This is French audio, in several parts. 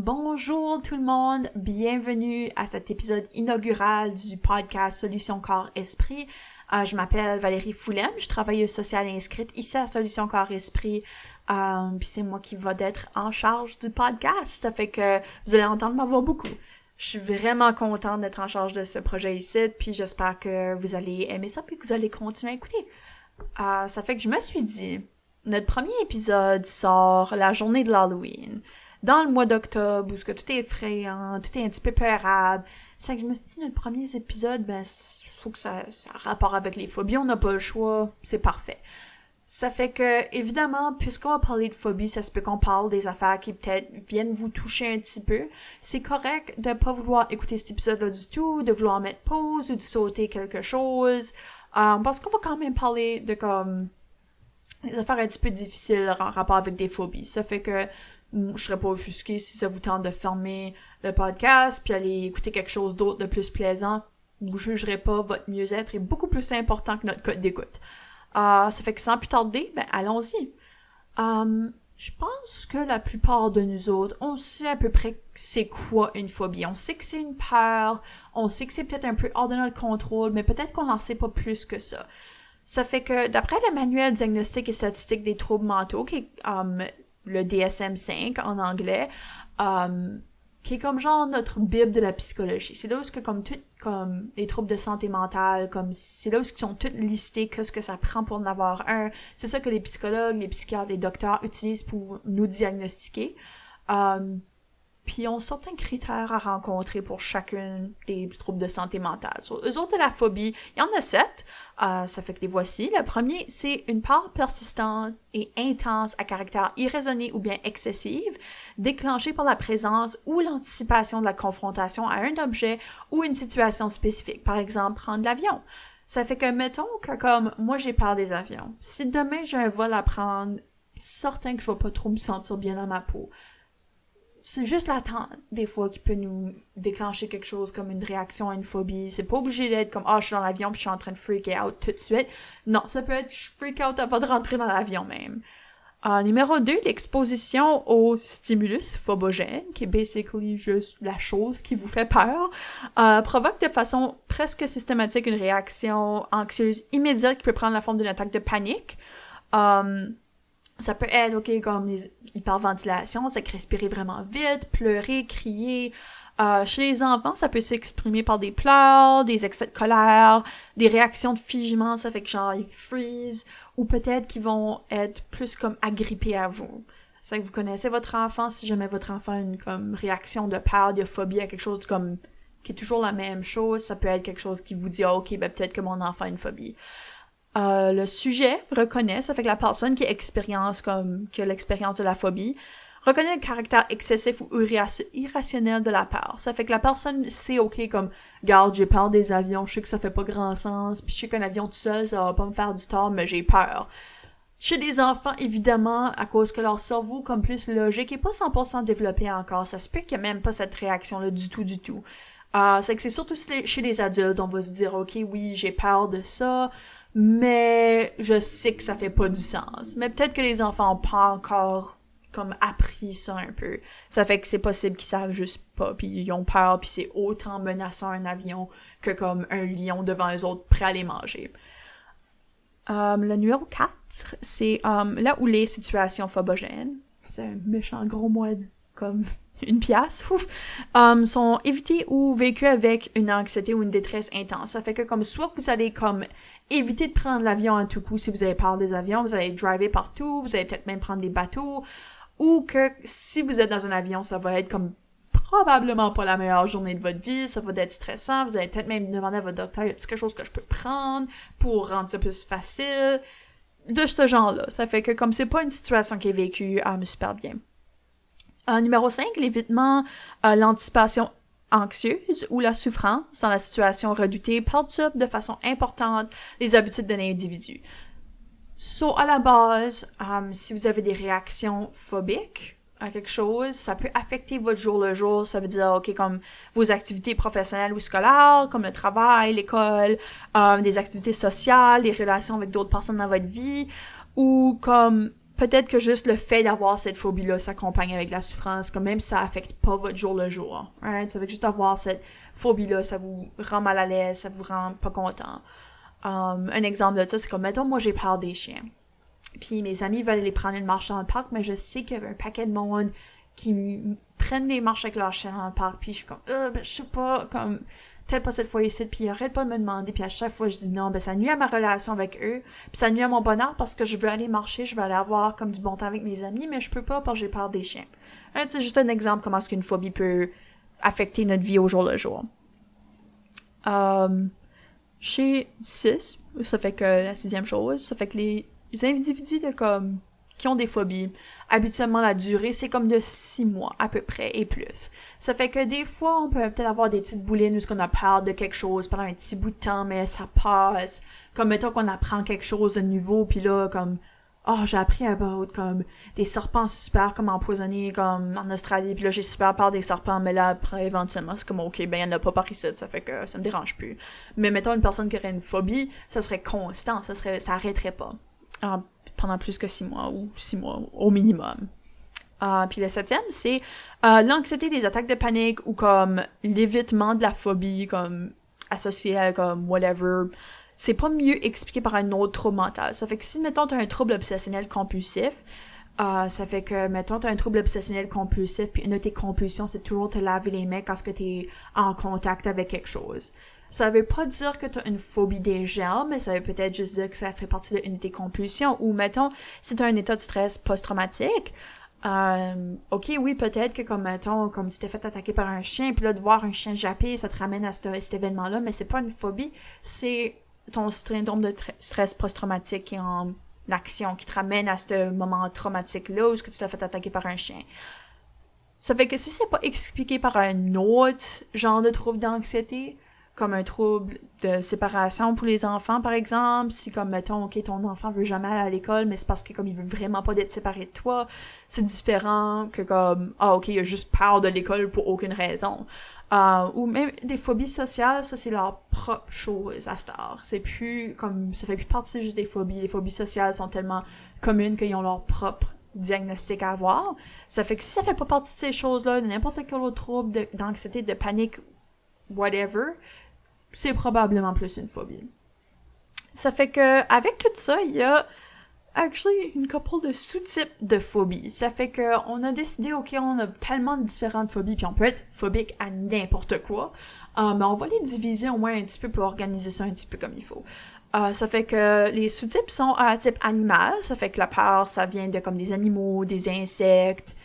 Bonjour tout le monde, bienvenue à cet épisode inaugural du podcast Solution Corps Esprit. Je m'appelle Valérie Foulem, je suis travailleuse sociale inscrite ici à Solution Corps Esprit. Puis c'est moi qui va d'être en charge du podcast, ça fait que vous allez entendre ma voix beaucoup. Je suis vraiment contente d'être en charge de ce projet ici, puis j'espère que vous allez aimer ça puis que vous allez continuer à écouter. Ça fait que je me suis dit, notre premier épisode sort la journée de l'Halloween. Dans le mois d'octobre, où ce que tout est effrayant, tout est un petit peu peurable. C'est que je me suis dit, notre premier épisode, faut que ça a rapport avec les phobies, on n'a pas le choix, c'est parfait. Ça fait que, évidemment, puisqu'on va parler de phobie, ça se peut qu'on parle des affaires qui peut-être viennent vous toucher un petit peu. C'est correct de pas vouloir écouter cet épisode-là du tout, de vouloir mettre pause ou de sauter quelque chose, parce qu'on va quand même parler de comme des affaires un petit peu difficiles en rapport avec des phobies. Ça fait que je serais pas offusquée si ça vous tente de fermer le podcast puis aller écouter quelque chose d'autre de plus plaisant. Vous jugerez pas, votre mieux-être est beaucoup plus important que notre code d'écoute. Ça fait que sans plus tarder, allons-y. Je pense que la plupart de nous autres, on sait à peu près c'est quoi une phobie. On sait que c'est une peur, on sait que c'est peut-être un peu hors de notre contrôle, mais peut-être qu'on n'en sait pas plus que ça. Ça fait que, d'après le manuel diagnostic et statistique des troubles mentaux, qui est le DSM-5 en anglais, qui est comme genre notre bible de la psychologie. C'est là où comme les troubles de santé mentale, comme c'est là où ils sont tous listés, qu'est-ce que ça prend pour en avoir un. C'est ça que les psychologues, les psychiatres, les docteurs utilisent pour nous diagnostiquer. Puis ils ont certains critères à rencontrer pour chacune des troubles de santé mentale. Sur eux autres de la phobie, il y en a 7. Ça fait que les voici. Le premier, c'est une peur persistante et intense à caractère irraisonné ou bien excessive, déclenchée par la présence ou l'anticipation de la confrontation à un objet ou une situation spécifique. Par exemple, prendre l'avion. Ça fait que, mettons que comme moi j'ai peur des avions. Si demain j'ai un vol à prendre, certain que je vais pas trop me sentir bien dans ma peau. C'est juste l'attente, des fois, qui peut nous déclencher quelque chose comme une réaction à une phobie. C'est pas obligé d'être comme, je suis dans l'avion puis je suis en train de freak out tout de suite. Non, ça peut être, je freak out avant de rentrer dans l'avion même. Numéro 2, l'exposition au stimulus phobogène, qui est basically juste la chose qui vous fait peur, provoque de façon presque systématique une réaction anxieuse immédiate qui peut prendre la forme d'une attaque de panique. Ça peut être, comme hyperventilation, c'est que respirer vraiment vite, pleurer, crier. Chez les enfants, ça peut s'exprimer par des pleurs, des excès de colère, des réactions de figement, ça fait que genre ils freeze, ou peut-être qu'ils vont être plus comme agrippés à vous. C'est que vous connaissez votre enfant, si jamais votre enfant a une comme réaction de peur, de phobie à quelque chose comme qui est toujours la même chose, ça peut être quelque chose qui vous dit peut-être que mon enfant a une phobie. Le sujet reconnaît, ça fait que la personne qui a l'expérience de la phobie, reconnaît le caractère excessif ou irrationnel de la peur. Ça fait que la personne sait, regarde, j'ai peur des avions, je sais que ça fait pas grand sens, puis je sais qu'un avion tout seul, ça va pas me faire du tort, mais j'ai peur. Chez les enfants, évidemment, à cause que leur cerveau, comme plus logique, est pas 100% développé encore, ça se peut qu'il y a même pas cette réaction-là du tout. C'est que c'est surtout chez les adultes, on va se dire, oui, j'ai peur de ça, mais je sais que ça fait pas du sens. Mais peut-être que les enfants ont pas encore comme appris ça un peu. Ça fait que c'est possible qu'ils savent juste pas, puis ils ont peur, puis c'est autant menaçant un avion que comme un lion devant eux autres prêt à les manger. Le numéro 4, c'est là où les situations phobogènes, c'est un méchant gros mot comme une pièce, sont évitées ou vécues avec une anxiété ou une détresse intense. Ça fait que comme soit vous allez comme éviter de prendre l'avion à tout coup si vous avez peur des avions, vous allez driver partout, vous allez peut-être même prendre des bateaux, ou que si vous êtes dans un avion, ça va être comme probablement pas la meilleure journée de votre vie, ça va être stressant, vous allez peut-être même demander à votre docteur, y a-t-il quelque chose que je peux prendre pour rendre ça plus facile, de ce genre-là. Ça fait que comme c'est pas une situation qui est vécue super bien. Numéro 5, l'évitement, l'anticipation anxieuse ou la souffrance dans la situation redoutée perturbe de façon importante les habitudes de l'individu. À la base, si vous avez des réactions phobiques à quelque chose, ça peut affecter votre jour le jour. Ça veut dire, comme vos activités professionnelles ou scolaires, comme le travail, l'école, des activités sociales, les relations avec d'autres personnes dans votre vie, ou comme peut-être que juste le fait d'avoir cette phobie-là s'accompagne avec la souffrance, comme même si ça affecte pas votre jour le jour. Right? Ça fait que juste avoir cette phobie-là, ça vous rend mal à l'aise, ça vous rend pas content. Un exemple de ça, c'est comme, mettons, moi j'ai peur des chiens. Puis mes amis veulent aller prendre une marche dans le parc, mais je sais qu'il y a un paquet de monde qui prennent des marches avec leurs chiens dans le parc, puis je suis comme, je sais pas, comme, peut-être pas cette fois ici, puis ils arrêtent pas de me demander, puis à chaque fois je dis non, ça nuit à ma relation avec eux, puis ça nuit à mon bonheur parce que je veux aller marcher, je veux aller avoir comme du bon temps avec mes amis, mais je peux pas parce que j'ai peur des chiens. C'est juste un exemple comment est-ce qu'une phobie peut affecter notre vie au jour le jour. Chez 6, ça fait que la 6e chose, ça fait que les individus qui ont des phobies, habituellement la durée, c'est comme de 6 mois à peu près et plus. Ça fait que des fois, on peut peut-être avoir des petites boulines où on a peur de quelque chose pendant un petit bout de temps, mais ça passe. Comme mettons qu'on apprend quelque chose de nouveau, puis là, comme j'ai appris comme des serpents super comme empoisonnés comme en Australie, puis là j'ai super peur des serpents, mais là après éventuellement c'est comme ok, il y en a pas par ici, ça fait que ça me dérange plus. Mais mettons une personne qui aurait une phobie, ça serait constant, ça arrêterait pas. Pendant plus que 6 mois ou 6 mois au minimum. Puis le 7e, c'est l'anxiété des attaques de panique ou comme l'évitement de la phobie comme associé à comme whatever. C'est pas mieux expliqué par un autre trouble mental. Ça fait que si, mettons, t'as un trouble obsessionnel compulsif, ça fait que, mettons, t'as un trouble obsessionnel compulsif, puis une de tes compulsions, c'est toujours te laver les mains quand t'es en contact avec quelque chose. Ça veut pas dire que t'as une phobie des germes, mais ça veut peut-être juste dire que ça fait partie d'une de tes compulsions. Ou, mettons, si t'as un état de stress post-traumatique, ok, oui, peut-être que comme tu t'es fait attaquer par un chien, puis là, de voir un chien japper, ça te ramène à cet événement-là, mais c'est pas une phobie, c'est ton syndrome de stress post-traumatique qui est en action, qui te ramène à ce moment traumatique-là où tu t'es fait attaquer par un chien. Ça fait que si c'est pas expliqué par un autre genre de trouble d'anxiété, comme un trouble de séparation pour les enfants, par exemple, si comme, mettons, ok, ton enfant veut jamais aller à l'école, mais c'est parce que comme il veut vraiment pas d'être séparé de toi, c'est différent que comme, ok, il a juste peur de l'école pour aucune raison. Ou même des phobies sociales, ça c'est leur propre chose à cette heure. C'est plus comme, ça fait plus partie juste des phobies. Les phobies sociales sont tellement communes qu'ils ont leur propre diagnostic à avoir. Ça fait que si ça fait pas partie de ces choses-là, de n'importe quel autre trouble d'anxiété, de panique, whatever, c'est probablement plus une phobie. Ça fait que, avec tout ça, il y a une couple de sous-types de phobies. Ça fait que on a décidé, ok, on a tellement de différentes phobies, puis on peut être phobique à n'importe quoi, mais on va les diviser au moins un petit peu pour organiser ça un petit peu comme il faut. Ça fait que les sous-types sont type animal, ça fait que la peur, ça vient de comme des animaux, des insectes,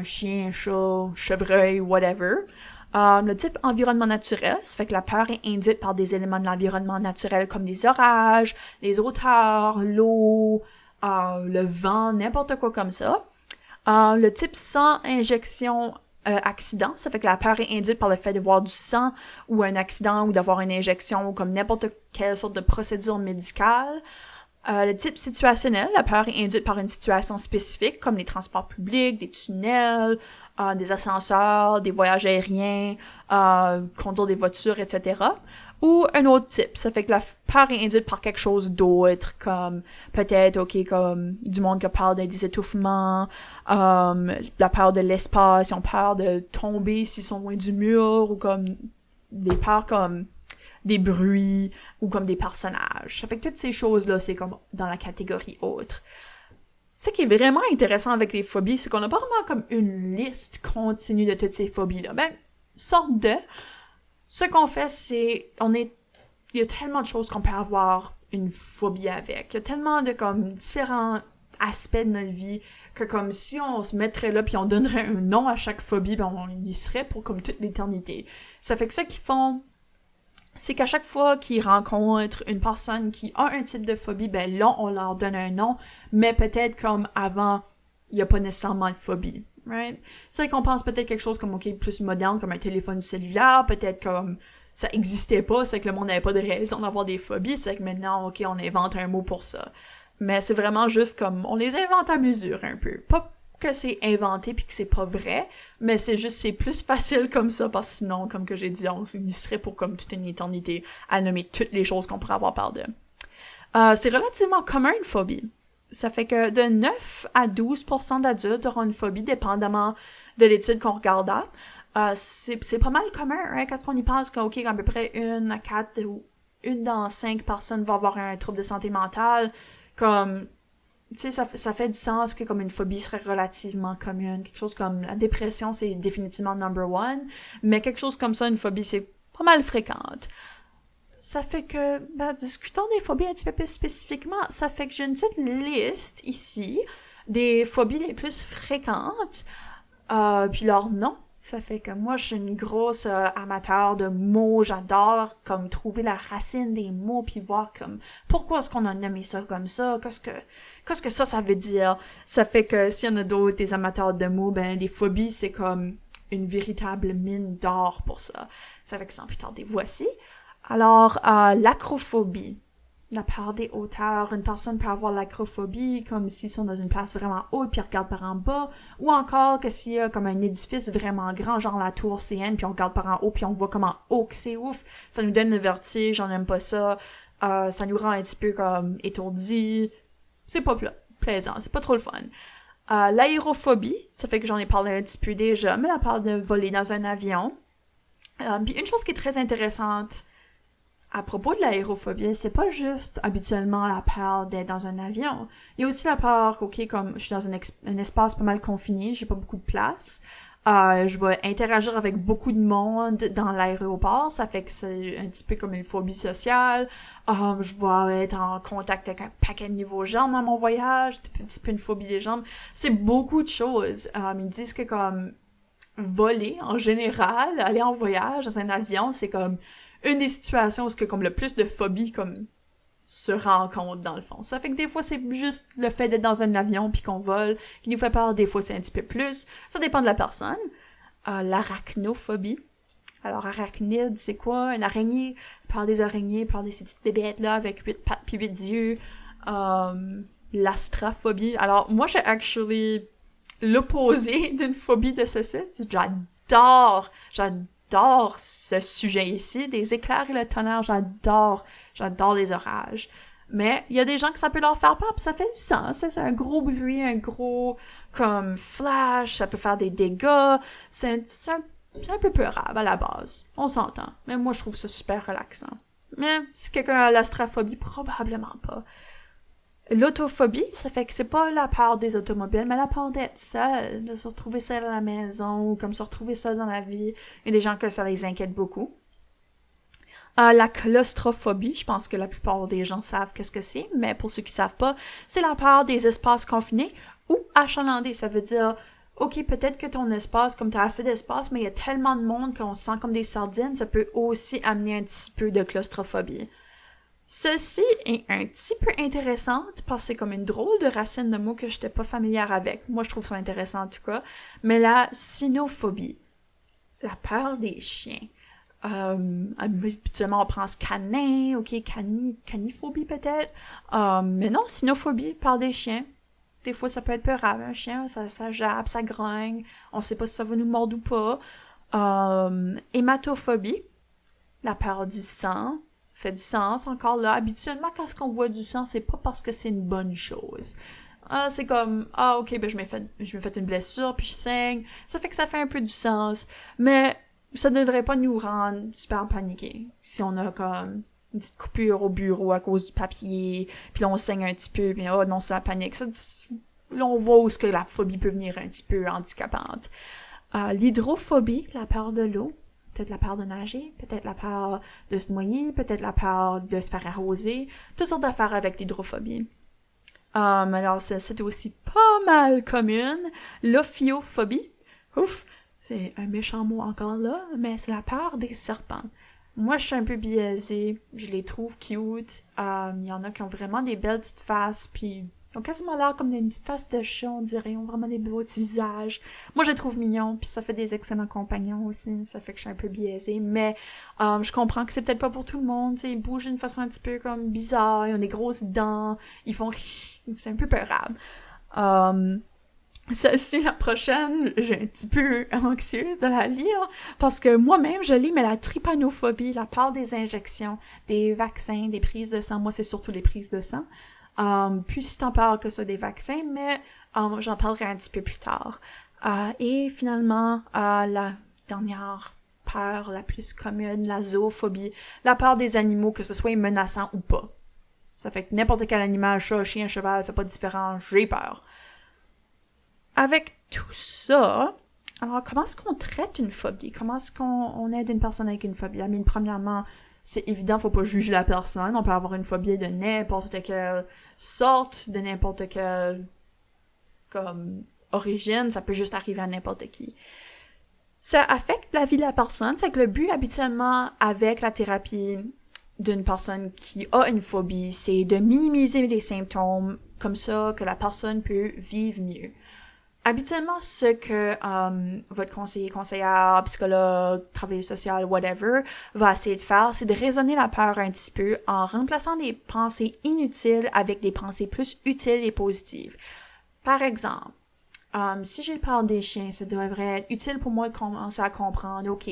chien, chat, chevreuil, whatever. Le type environnement naturel, ça fait que la peur est induite par des éléments de l'environnement naturel comme les orages, les hauteurs, l'eau, le vent, n'importe quoi comme ça. Le type sans injection accident, ça fait que la peur est induite par le fait de voir du sang ou un accident ou d'avoir une injection ou comme n'importe quelle sorte de procédure médicale. Le type situationnel, la peur est induite par une situation spécifique comme les transports publics, des tunnels, des ascenseurs, des voyages aériens, conduire des voitures, etc. Ou un autre type, ça fait que la peur est induite par quelque chose d'autre, comme peut-être, comme du monde qui a peur des étouffements, la peur de l'espace, ils ont peur de tomber s'ils sont loin du mur, ou comme des peurs comme des bruits, ou comme des personnages. Ça fait que toutes ces choses-là, c'est comme dans la catégorie autre. Ce qui est vraiment intéressant avec les phobies, c'est qu'on n'a pas vraiment comme une liste continue de toutes ces phobies-là. Sorte de... Ce qu'on fait, c'est... Il y a tellement de choses qu'on peut avoir une phobie avec. Il y a tellement de comme différents aspects de notre vie que comme si on se mettrait là puis on donnerait un nom à chaque phobie, on y serait pour comme toute l'éternité. Ça fait que ça qu'ils font... c'est qu'à chaque fois qu'ils rencontrent une personne qui a un type de phobie, là, on leur donne un nom, mais peut-être comme avant, il n'y a pas nécessairement de phobie, right? C'est vrai qu'on pense peut-être quelque chose comme, plus moderne, comme un téléphone cellulaire, peut-être comme ça existait pas, c'est que le monde n'avait pas de raison d'avoir des phobies, c'est que maintenant, on invente un mot pour ça. Mais c'est vraiment juste comme, on les invente à mesure un peu. Pas que c'est inventé puis que c'est pas vrai, mais c'est plus facile comme ça, parce que sinon, comme que j'ai dit, on y serait pour comme toute une éternité à nommer toutes les choses qu'on pourrait avoir par deux. C'est relativement commun une phobie. Ça fait que de 9 à 12% d'adultes auront une phobie, dépendamment de l'étude qu'on regarda. C'est pas mal commun, hein, quand on y pense qu'à peu près 1 à 4 ou 1 dans 5 personnes va avoir un trouble de santé mentale. Comme, tu sais, ça fait du sens que comme une phobie serait relativement commune. Quelque chose comme la dépression, c'est définitivement number one, mais quelque chose comme ça, une phobie, c'est pas mal fréquente. Ça fait que, discutons des phobies un petit peu plus spécifiquement. Ça fait que j'ai une petite liste ici des phobies les plus fréquentes, puis leurs noms. Ça fait que moi, je suis une grosse amateur de mots. J'adore comme trouver la racine des mots puis voir comme pourquoi est-ce qu'on a nommé ça comme ça, qu'est-ce que ça veut dire. Ça fait que s'il y en a d'autres, des amateurs de mots, les phobies, c'est comme une véritable mine d'or pour ça. Ça fait que sans plus tarder, voici. Alors, l'acrophobie. La peur des hauteurs. Une personne peut avoir l'acrophobie comme s'ils sont dans une place vraiment haute puis ils regardent par en bas, ou encore que s'il y a comme un édifice vraiment grand, genre la tour CN, puis on regarde par en haut puis on voit comme en haut que c'est ouf, ça nous donne le vertige, on n'aime pas ça, ça nous rend un petit peu comme étourdis, c'est pas plaisant, c'est pas trop le fun. L'aérophobie, ça fait que j'en ai parlé un petit peu déjà, mais la peur de voler dans un avion. Puis une chose qui est très intéressante à propos de l'aérophobie, c'est pas juste habituellement la peur d'être dans un avion. Il y a aussi la peur, comme je suis dans un espace pas mal confiné, j'ai pas beaucoup de place, je vais interagir avec beaucoup de monde dans l'aéroport, ça fait que c'est un petit peu comme une phobie sociale. Je vais être en contact avec un paquet de nouveaux gens dans mon voyage, un petit peu une phobie des jambes. C'est beaucoup de choses. Ils disent que comme voler en général, aller en voyage dans un avion, c'est comme une des situations où comme le plus de phobies comme se rencontrent dans le fond. Ça fait que des fois c'est juste le fait d'être dans un avion puis qu'on vole qui nous fait peur, des fois c'est un petit peu plus. Ça dépend de la personne. L'arachnophobie. Alors arachnide, c'est quoi? Une araignée, peur des araignées, peur de ces petites bébêtes là avec 8 pattes puis 8 yeux. L'astraphobie. Alors moi j'ai actually l'opposé d'une phobie de ce site. J'adore ce sujet ici, des éclairs et le tonnerre, j'adore les orages. Mais il y a des gens que ça peut leur faire peur, puis ça fait du sens, c'est un gros bruit, un gros comme flash, ça peut faire des dégâts, c'est un peu peurable à la base, on s'entend. Mais moi je trouve ça super relaxant. Mais si quelqu'un a l'astraphobie, probablement pas. L'autophobie, ça fait que c'est pas la peur des automobiles, mais la peur d'être seul, de se retrouver seul à la maison, ou comme se retrouver seul dans la vie. Il y a des gens que ça les inquiète beaucoup. La claustrophobie, je pense que la plupart des gens savent qu'est-ce que c'est, mais pour ceux qui savent pas, c'est la peur des espaces confinés ou achalandés. Ça veut dire, ok, peut-être que ton espace, comme t'as assez d'espace, mais il y a tellement de monde qu'on se sent comme des sardines, ça peut aussi amener un petit peu de claustrophobie. Ceci est un petit peu intéressante parce que c'est comme une drôle de racine de mots que j'étais pas familière avec. Moi, je trouve ça intéressant en tout cas. Mais la cynophobie, la peur des chiens. Habituellement, on pense canin, caniphobie peut-être. Mais non, cynophobie, peur des chiens. Des fois, ça peut être peurable. Un chien, ça jappe, ça grogne. On sait pas si ça va nous mordre ou pas. Hématophobie, la peur du sang. Fait du sens, encore là. Habituellement, quand on voit du sang, c'est pas parce que c'est une bonne chose. C'est comme, ok, je m'ai fait une blessure, puis je saigne. Ça fait que ça fait un peu du sens. Mais ça ne devrait pas nous rendre super paniqués. Si on a comme une petite coupure au bureau à cause du papier, puis là on saigne un petit peu, puis non, c'est la panique. Là, on voit où est-ce que la phobie peut venir un petit peu handicapante. L'hydrophobie, la peur de l'eau. Peut-être la peur de nager, peut-être la peur de se noyer, peut-être la peur de se faire arroser, toutes sortes d'affaires avec l'hydrophobie. Alors, c'est aussi pas mal commune. L'ophiophobie, ouf, c'est un méchant mot encore là, mais c'est la peur des serpents. Moi, je suis un peu biaisée, je les trouve cute. Il y en a qui ont vraiment des belles petites faces, puis ils ont quasiment l'air comme une petite face de chat, on dirait. Ils ont vraiment des beaux petits visages. Moi, je les trouve mignons, puis ça fait des excellents compagnons aussi. Ça fait que je suis un peu biaisée. Mais je comprends que c'est peut-être pas pour tout le monde. T'sais, ils bougent d'une façon un petit peu comme bizarre. Ils ont des grosses dents. Ils font... c'est un peu peurable. Celle-ci, la prochaine, j'ai un petit peu anxieuse de la lire. Parce que moi-même, je lis, mais la trypanophobie, la peur des injections, des vaccins, des prises de sang. Moi, c'est surtout les prises de sang. Plus si tant peur que ça des vaccins, mais j'en parlerai un petit peu plus tard. Et finalement, la dernière peur la plus commune, la zoophobie, la peur des animaux, que ce soit menaçant ou pas. Ça fait que n'importe quel animal, chat, chien, cheval, fait pas différent, j'ai peur. Avec tout ça, alors comment est-ce qu'on traite une phobie? Comment est-ce qu'on aide une personne avec une phobie? Premièrement, c'est évident, faut pas juger la personne. On peut avoir une phobie de n'importe quelle sorte, de n'importe quelle origine, ça peut juste arriver à n'importe qui. Ça affecte la vie de la personne, c'est que le but habituellement avec la thérapie d'une personne qui a une phobie, c'est de minimiser les symptômes comme ça que la personne peut vivre mieux. Habituellement, ce que votre conseiller, conseillère, psychologue, travailleur social, whatever, va essayer de faire, c'est de raisonner la peur un petit peu en remplaçant les pensées inutiles avec des pensées plus utiles et positives. Par exemple, si j'ai peur des chiens, ça devrait être utile pour moi de commencer à comprendre, ok,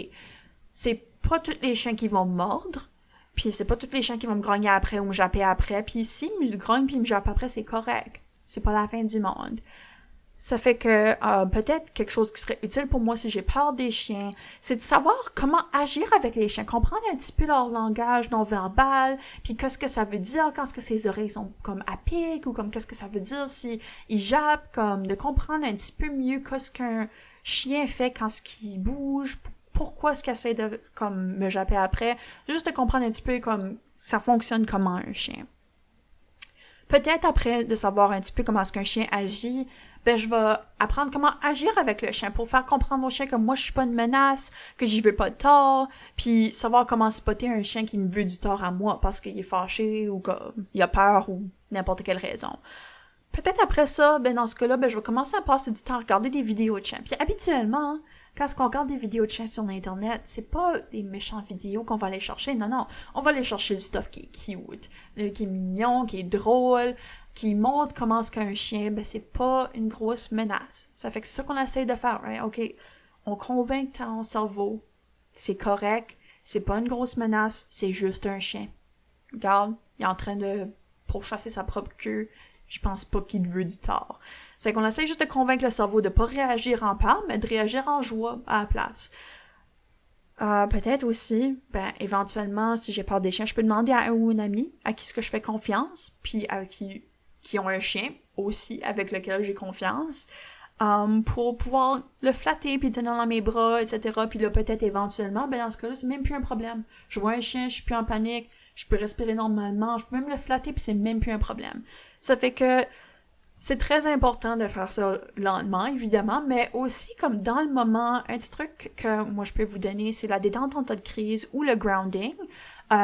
c'est pas tous les chiens qui vont me mordre, puis c'est pas tous les chiens qui vont me grogner après ou me japper après, puis s'ils me grognent puis me jappent après, c'est correct. C'est pas la fin du monde. Ça fait que peut-être quelque chose qui serait utile pour moi si j'ai peur des chiens, c'est de savoir comment agir avec les chiens, comprendre un petit peu leur langage non verbal, puis qu'est-ce que ça veut dire quand est-ce que ses oreilles sont comme à pic, ou comme qu'est-ce que ça veut dire si ils jappent, comme de comprendre un petit peu mieux qu'est-ce qu'un chien fait quand ce qu'il bouge, pourquoi est-ce qu'il essaie de comme me japper après, juste de comprendre un petit peu comme ça fonctionne comment un chien. Peut-être après de savoir un petit peu comment est-ce qu'un chien agit, ben je vais apprendre comment agir avec le chien pour faire comprendre au chien que moi je suis pas une menace, que j'y veux pas de tort, puis savoir comment spotter un chien qui me veut du tort à moi parce qu'il est fâché ou qu'il a peur ou n'importe quelle raison. Peut-être après ça, ben dans ce cas-là, ben je vais commencer à passer du temps à regarder des vidéos de chiens. Puis habituellement, quand on regarde des vidéos de chiens sur Internet, c'est pas des méchantes vidéos qu'on va aller chercher, non. On va aller chercher du stuff qui est cute, qui est mignon, qui est drôle, qui montre comment est-ce qu'un chien, ben c'est pas une grosse menace. Ça fait que c'est ça qu'on essaie de faire, right? OK, on convainc ton cerveau, c'est correct, c'est pas une grosse menace, c'est juste un chien. Regarde, il est en train de pourchasser sa propre queue, je pense pas qu'il veut du tort. C'est qu'on essaie juste de convaincre le cerveau de pas réagir en peur, mais de réagir en joie à la place. Peut-être aussi, éventuellement, si j'ai peur des chiens, je peux demander à un ou une amie à qui ce que je fais confiance, puis à qui ont un chien aussi avec lequel j'ai confiance, pour pouvoir le flatter, puis le tenir dans mes bras, etc. Puis là, peut-être éventuellement, dans ce cas-là, c'est même plus un problème. Je vois un chien, je suis plus en panique, je peux respirer normalement, je peux même le flatter, puis c'est même plus un problème. Ça fait que c'est très important de faire ça lentement, évidemment, mais aussi comme dans le moment, un petit truc que moi je peux vous donner, c'est la détente en temps de crise ou le grounding.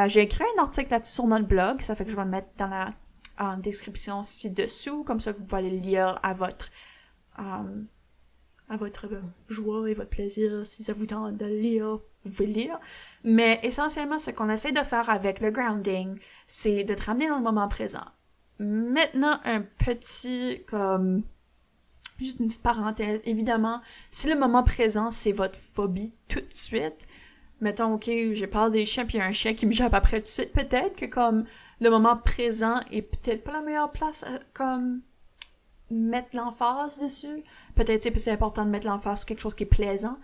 J'ai écrit un article là-dessus sur notre blog, ça fait que je vais le mettre dans la description ci-dessous, comme ça que vous pouvez aller le lire à votre joie et votre plaisir. Si ça vous tente de le lire, vous pouvez le lire. Mais essentiellement, ce qu'on essaie de faire avec le grounding, c'est de te ramener dans le moment présent. Maintenant, un petit, juste une petite parenthèse. Évidemment, si le moment présent, c'est votre phobie tout de suite, mettons, ok, j'ai peur des chiens, puis il y a un chien qui me jappe après tout de suite, peut-être que comme le moment présent est peut-être pas la meilleure place à, mettre l'emphase dessus. Peut-être, c'est important de mettre l'emphase sur quelque chose qui est plaisant.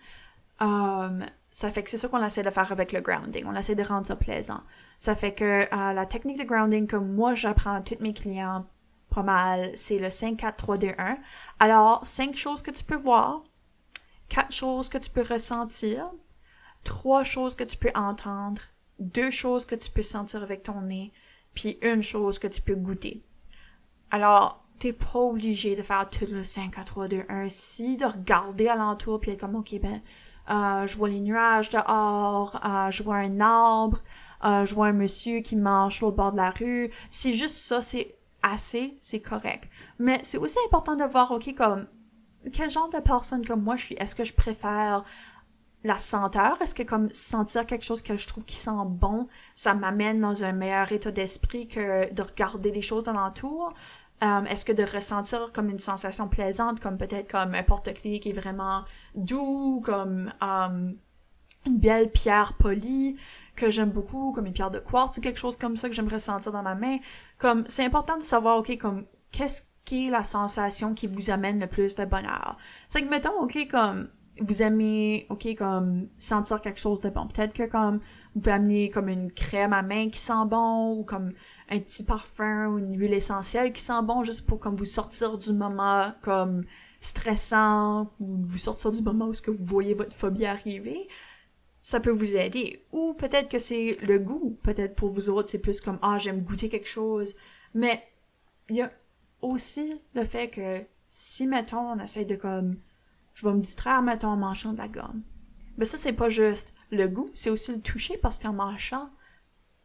Ça fait que c'est ça qu'on essaie de faire avec le grounding. On essaie de rendre ça plaisant. Ça fait que la technique de grounding que moi j'apprends à tous mes clients pas mal, c'est le 5-4-3-2-1. Alors, 5 choses que tu peux voir, 4 choses que tu peux ressentir, 3 choses que tu peux entendre, 2 choses que tu peux sentir avec ton nez, puis 1 chose que tu peux goûter. Alors, t'es pas obligé de faire tout le 5-4-3-2-1, si de regarder alentour puis être comme, ok, je vois les nuages dehors, je vois un arbre, je vois un monsieur qui marche l'autre bord de la rue. Si juste ça, c'est assez, c'est correct. Mais c'est aussi important de voir, ok, comme, quel genre de personne comme moi je suis? Est-ce que je préfère la senteur? Est-ce que comme sentir quelque chose que je trouve qui sent bon, ça m'amène dans un meilleur état d'esprit que de regarder les choses alentour? Est-ce que de ressentir comme une sensation plaisante, comme peut-être comme un porte-clés qui est vraiment doux, comme une belle pierre polie, que j'aime beaucoup, comme une pierre de quartz ou quelque chose comme ça que j'aimerais sentir dans ma main. Comme, c'est important de savoir, OK, comme, qu'est-ce qui est la sensation qui vous amène le plus de bonheur. C'est que, mettons, OK, comme, vous aimez, OK, comme, sentir quelque chose de bon. Peut-être que, comme, vous pouvez amener, comme, une crème à main qui sent bon, ou comme, un petit parfum ou une huile essentielle qui sent bon, juste pour, comme, vous sortir du moment, comme, stressant, ou vous sortir du moment où est-ce que vous voyez votre phobie arriver. Ça peut vous aider. Ou peut-être que c'est le goût. Peut-être pour vous autres, c'est plus comme, j'aime goûter quelque chose. Mais, il y a aussi le fait que, si, mettons, on essaie de, comme, je vais me distraire, mettons, en mangeant de la gomme. Mais ça, c'est pas juste le goût, c'est aussi le toucher, parce qu'en mangeant,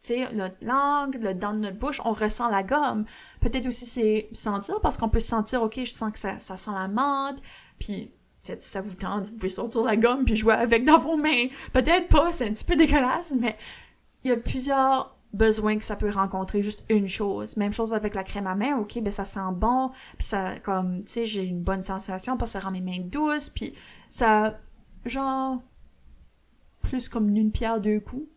tu sais, notre langue, le dent de notre bouche, on ressent la gomme. Peut-être aussi c'est sentir, parce qu'on peut sentir, OK, je sens que ça sent la menthe, puis peut-être si ça vous tente, vous pouvez sortir la gomme puis jouer avec dans vos mains. Peut-être pas, c'est un petit peu dégueulasse, mais il y a plusieurs besoins que ça peut rencontrer, juste une chose. Même chose avec la crème à main, OK, ben ça sent bon, puis ça, comme, tu sais, j'ai une bonne sensation parce que ça rend mes mains douces, puis ça, genre, plus comme une pierre deux coups.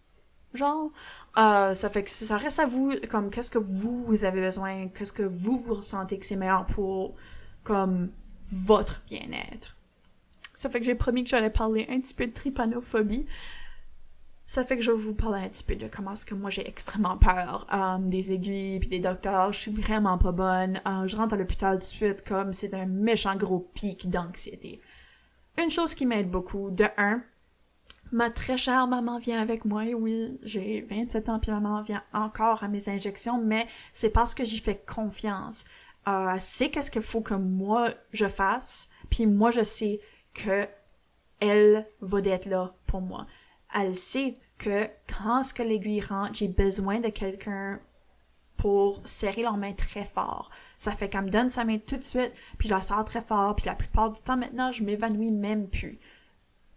Genre, ça fait que ça reste à vous, comme, qu'est-ce que vous avez besoin, qu'est-ce que vous ressentez que c'est meilleur pour, comme, votre bien-être. Ça fait que j'ai promis que j'allais parler un petit peu de trypanophobie. Ça fait que je vais vous parler un petit peu de comment est-ce que moi j'ai extrêmement peur des aiguilles puis des docteurs. Je suis vraiment pas bonne. Je rentre à l'hôpital tout de suite comme c'est un méchant gros pic d'anxiété. Une chose qui m'aide beaucoup, de un, ma très chère maman vient avec moi, et oui, j'ai 27 ans puis maman vient encore à mes injections, mais c'est parce que j'y fais confiance. C'est qu'est-ce qu'il faut que moi je fasse, puis moi je sais que elle va d'être là pour moi. Elle sait que quand ce que l'aiguille rentre, j'ai besoin de quelqu'un pour serrer leur main très fort. Ça fait qu'elle me donne sa main tout de suite, puis je la serre très fort, puis la plupart du temps maintenant, je m'évanouis même plus.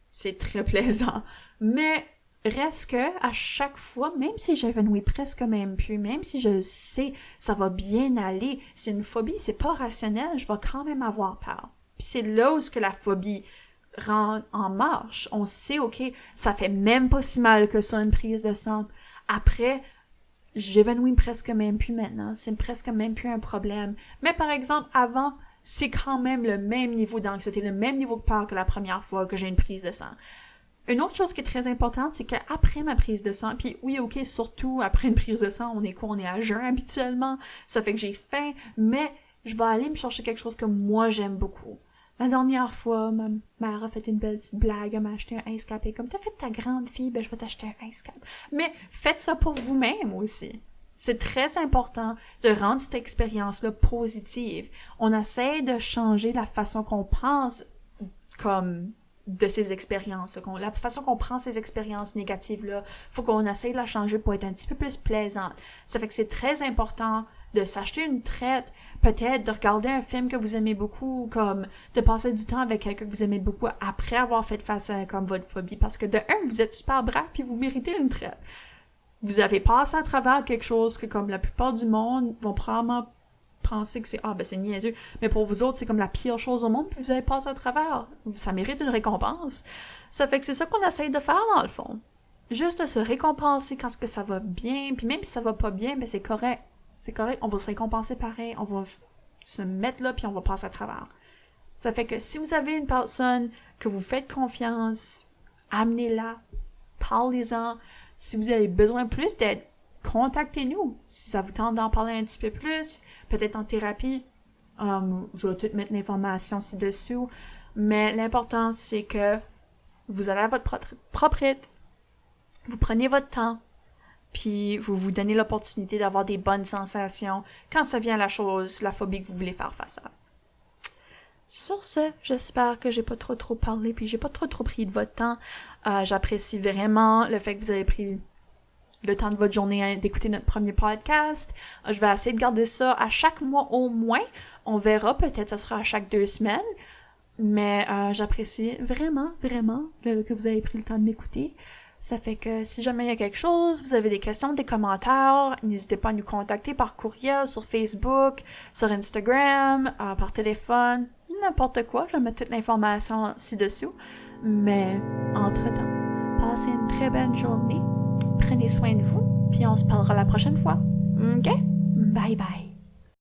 C'est très plaisant. Mais reste que, à chaque fois, même si j'évanouis presque même plus, même si je sais ça va bien aller, c'est une phobie, c'est pas rationnel, je vais quand même avoir peur. Puis c'est là où que la phobie rentre en marche. On sait, OK, ça fait même pas si mal que ça, une prise de sang. Après, j'évanouis presque même plus maintenant. C'est presque même plus un problème. Mais par exemple, avant, c'est quand même le même niveau d'anxiété, le même niveau de peur que la première fois que j'ai une prise de sang. Une autre chose qui est très importante, c'est qu'après ma prise de sang, puis oui, OK, surtout après une prise de sang, on est quoi? On est à jeun habituellement, ça fait que j'ai faim, mais je vais aller me chercher quelque chose que moi j'aime beaucoup. La dernière fois, ma mère a fait une belle petite blague, elle m'a acheté un Ice Cap, et comme t'as fait ta grande fille, ben je vais t'acheter un Ice Cap. Mais faites ça pour vous-même aussi. C'est très important de rendre cette expérience-là positive. On essaie de changer la façon qu'on pense comme de ces expériences, la façon qu'on prend ces expériences négatives-là, faut qu'on essaie de la changer pour être un petit peu plus plaisante. Ça fait que c'est très important de s'acheter une traite, peut-être de regarder un film que vous aimez beaucoup, comme de passer du temps avec quelqu'un que vous aimez beaucoup après avoir fait face à comme votre phobie, parce que de un, vous êtes super brave puis vous méritez une traite. Vous avez passé à travers quelque chose que comme la plupart du monde vont probablement penser que c'est c'est niaiseux, mais pour vous autres c'est comme la pire chose au monde puis vous avez passé à travers. Ça mérite une récompense. Ça fait que c'est ça qu'on essaye de faire dans le fond. Juste de se récompenser quand ce que ça va bien, puis même si ça va pas bien, ben c'est correct. C'est correct, on va se récompenser pareil, on va se mettre là puis on va passer à travers. Ça fait que si vous avez une personne que vous faites confiance, amenez-la, parlez-en. Si vous avez besoin plus d'aide, contactez-nous. Si ça vous tente d'en parler un petit peu plus, peut-être en thérapie, je vais tout mettre l'information ci-dessous. Mais l'important, c'est que vous allez à votre propre rythme, vous prenez votre temps, puis vous vous donnez l'opportunité d'avoir des bonnes sensations quand ça vient à la chose, la phobie que vous voulez faire face à. Sur ce, j'espère que j'ai pas trop parlé, puis j'ai pas trop pris de votre temps. J'apprécie vraiment le fait que vous avez pris le temps de votre journée d'écouter notre premier podcast. Je vais essayer de garder ça à chaque mois au moins. On verra, peut-être ça sera à chaque 2 semaines. Mais j'apprécie vraiment que vous avez pris le temps de m'écouter. Ça fait que si jamais il y a quelque chose, vous avez des questions, des commentaires, n'hésitez pas à nous contacter par courriel, sur Facebook, sur Instagram, par téléphone, n'importe quoi. Je vais mettre toute l'information ci-dessous. Mais entre-temps, passez une très bonne journée prenez soin de vous, puis on se parlera la prochaine fois. OK? Bye bye!